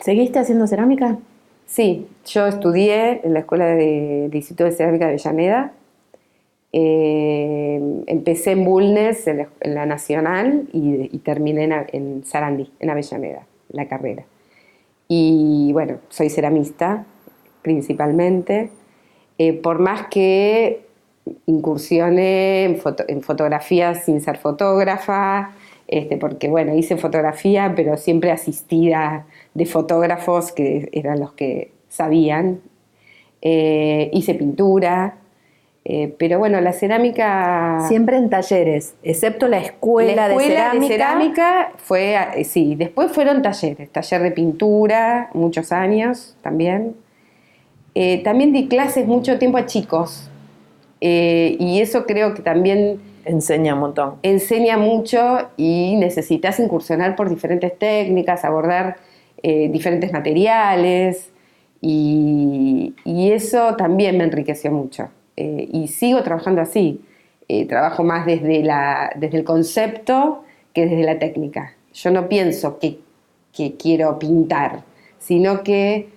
¿Seguiste haciendo cerámica? Sí, yo estudié en la Escuela del Instituto de Cerámica de Avellaneda. Empecé en Bulnes, en la Nacional, y terminé en Sarandí, en Avellaneda, la carrera. Y bueno, soy ceramista, principalmente. Por más que incursioné en fotografía sin ser fotógrafa, porque bueno, hice fotografía, pero siempre asistida de fotógrafos que eran los que sabían. Hice pintura, pero bueno, la cerámica... Siempre en talleres, excepto la escuela de cerámica fue, sí, después fueron talleres, taller de pintura, muchos años también. También di clases mucho tiempo a chicos, y eso creo que también enseña un montón. Enseña mucho y necesitas incursionar por diferentes técnicas, abordar diferentes materiales, y eso también me enriqueció mucho. Y sigo trabajando así. Trabajo más desde el concepto que desde la técnica. Yo no pienso que quiero pintar, sino que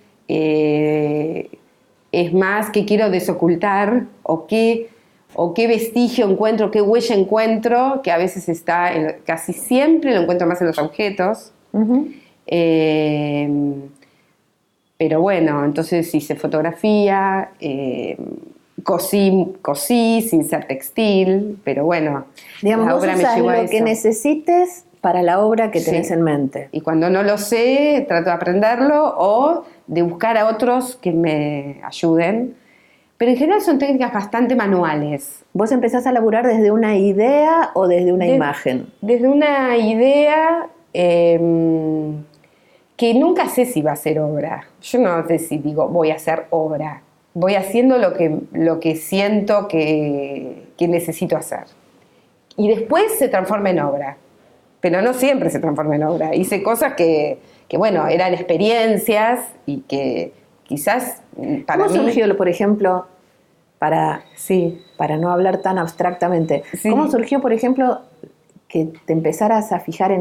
es más que quiero desocultar o qué vestigio encuentro, qué huella encuentro, que a veces está, casi siempre lo encuentro más en los objetos. Uh-huh. Pero bueno, entonces hice fotografía, cosí sin ser textil, pero bueno, digamos, la obra me llevó a lo eso. Que necesites para la obra que tenés en mente. Y cuando no lo sé, trato de aprenderlo o de buscar a otros que me ayuden. Pero en general son técnicas bastante manuales. ¿Vos empezás a laburar desde una idea o desde una imagen? Desde una idea que nunca sé si va a ser obra. Yo no sé si digo voy a hacer obra. Voy haciendo lo que siento que necesito hacer. Y después se transforma en obra. Pero no siempre se transforma en obra. Hice cosas que bueno, eran experiencias y que quizás para ¿Cómo surgió, por ejemplo, para no hablar tan abstractamente, cómo surgió, por ejemplo, que te empezaras a fijar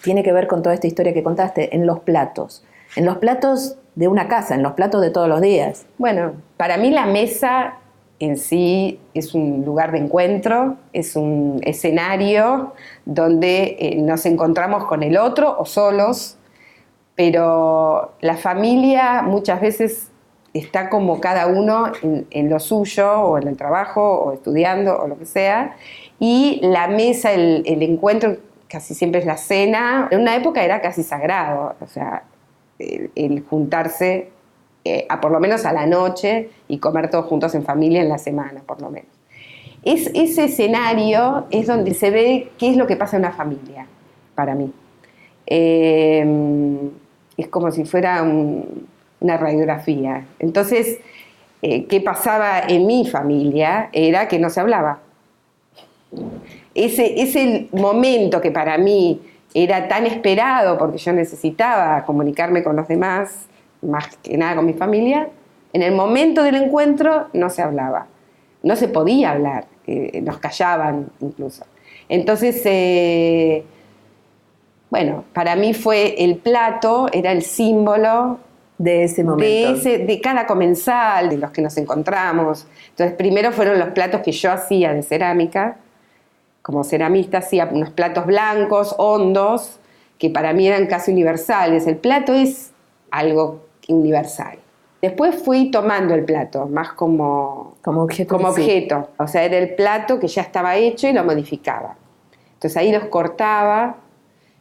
tiene que ver con toda esta historia que contaste, en los platos de una casa, en los platos de todos los días? Bueno, para mí la mesa en sí es un lugar de encuentro, es un escenario donde nos encontramos con el otro o solos, pero la familia muchas veces está como cada uno en lo suyo, o en el trabajo, o estudiando, o lo que sea, y la mesa, el encuentro casi siempre es la cena. En una época era casi sagrado, o sea, el juntarse por lo menos a la noche y comer todos juntos en familia en la semana, por lo menos. Ese escenario es donde se ve qué es lo que pasa en una familia, para mí. Es como si fuera una radiografía. Entonces, ¿qué pasaba en mi familia? Era que no se hablaba. Ese momento que para mí era tan esperado, porque yo necesitaba comunicarme con los demás, más que nada con mi familia, en el momento del encuentro no se hablaba. No se podía hablar, nos callaban incluso. Entonces, bueno, para mí el plato era el símbolo de ese momento. De cada comensal, de los que nos encontramos. Entonces, primero fueron los platos que yo hacía de cerámica. Como ceramista hacía unos platos blancos, hondos, que para mí eran casi universales. El plato es algo universal. Después fui tomando el plato, más como objeto. O sea, era el plato que ya estaba hecho y lo modificaba. Entonces ahí los cortaba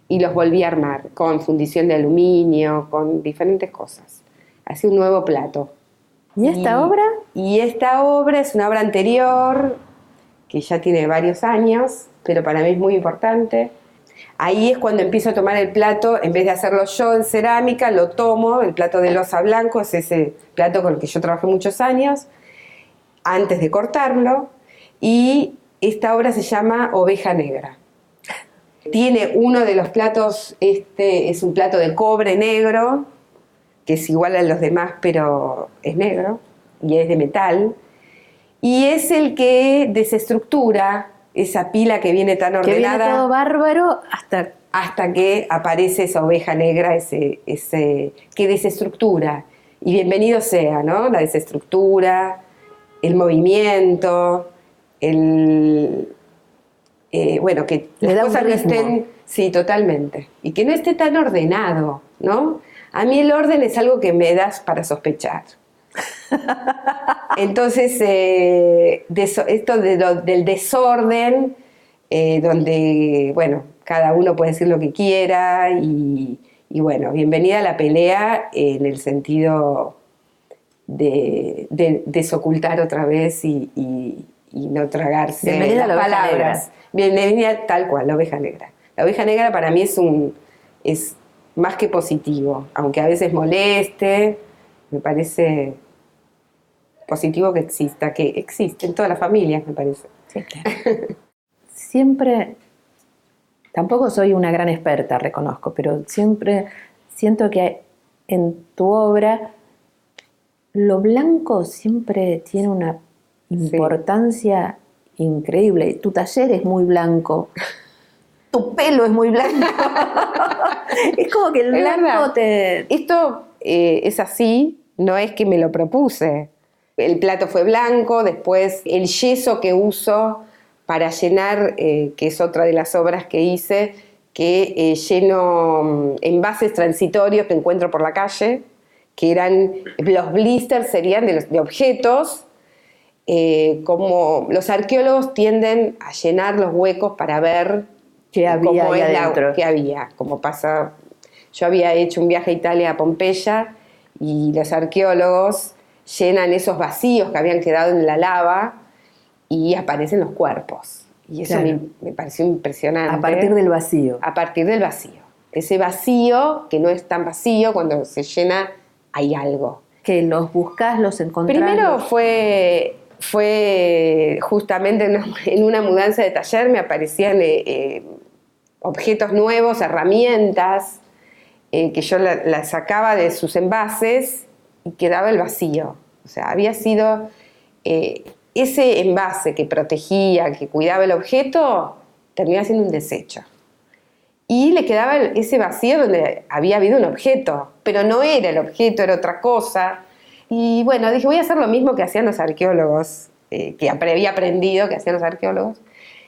y los volví a armar con fundición de aluminio, con diferentes cosas. Hacía un nuevo plato. ¿Y esta obra? Y esta obra es una obra anterior, que ya tiene varios años, pero para mí es muy importante. Ahí es cuando empiezo a tomar el plato, en vez de hacerlo yo en cerámica, lo tomo, el plato de loza blanco, es ese plato con el que yo trabajé muchos años, antes de cortarlo, y esta obra se llama Oveja Negra. Tiene uno de los platos, es un plato de cobre negro, que es igual a los demás, pero es negro, y es de metal, y es el que desestructura esa pila que viene tan ordenada. Que viene todo bárbaro hasta hasta que aparece esa oveja negra, que desestructura. Y bienvenido sea, ¿no? La desestructura, el movimiento, bueno, que le las da cosas un no ritmo. estén, sí, totalmente, y que no esté tan ordenado, ¿no? A mí el orden es algo que me das para sospechar. Entonces, esto del desorden, donde, bueno, cada uno puede decir lo que quiera y bueno, bienvenida a la pelea en el sentido de desocultar otra vez y no tragarse Bienvenida a las la oveja palabras. Bienvenida tal cual, la oveja negra. La oveja negra para mí es más que positivo, aunque a veces moleste, me parece positivo que existe en todas las familias, me parece. Sí, claro. Siempre, tampoco soy una gran experta, reconozco, pero siempre siento que en tu obra lo blanco siempre tiene una importancia increíble. Tu taller es muy blanco, tu pelo es muy blanco. Es como que el Es blanco verdad. te... Esto es así, no es que me lo propuse. El plato fue blanco, después el yeso que uso para llenar, que es otra de las obras que hice, que lleno envases transitorios que encuentro por la calle, que eran, los blisters serían de objetos, como los arqueólogos tienden a llenar los huecos para ver ¿Qué había cómo ahí es adentro? qué había, como pasa. Yo había hecho un viaje a Italia, a Pompeya, y los arqueólogos llenan esos vacíos que habían quedado en la lava y aparecen los cuerpos. Y eso Claro. me pareció impresionante. A partir del vacío. A partir del vacío. Ese vacío, que no es tan vacío, cuando se llena hay algo. Que los buscás, los encontrás. Primero fue justamente en una mudanza de taller, me aparecían objetos nuevos, herramientas, que yo las sacaba de sus envases y quedaba el vacío. O sea, había sido ese envase que protegía, que cuidaba el objeto, terminaba siendo un desecho. Y le quedaba ese vacío donde había habido un objeto, pero no era el objeto, era otra cosa. Y bueno, dije, voy a hacer lo mismo que hacían los arqueólogos, que había aprendido que hacían los arqueólogos,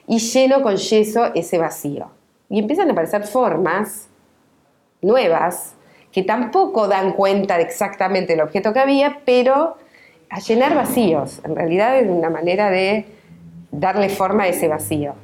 y lleno con yeso ese vacío. Y empiezan a aparecer formas nuevas que tampoco dan cuenta de exactamente el objeto que había, pero a llenar vacíos. En realidad es una manera de darle forma a ese vacío.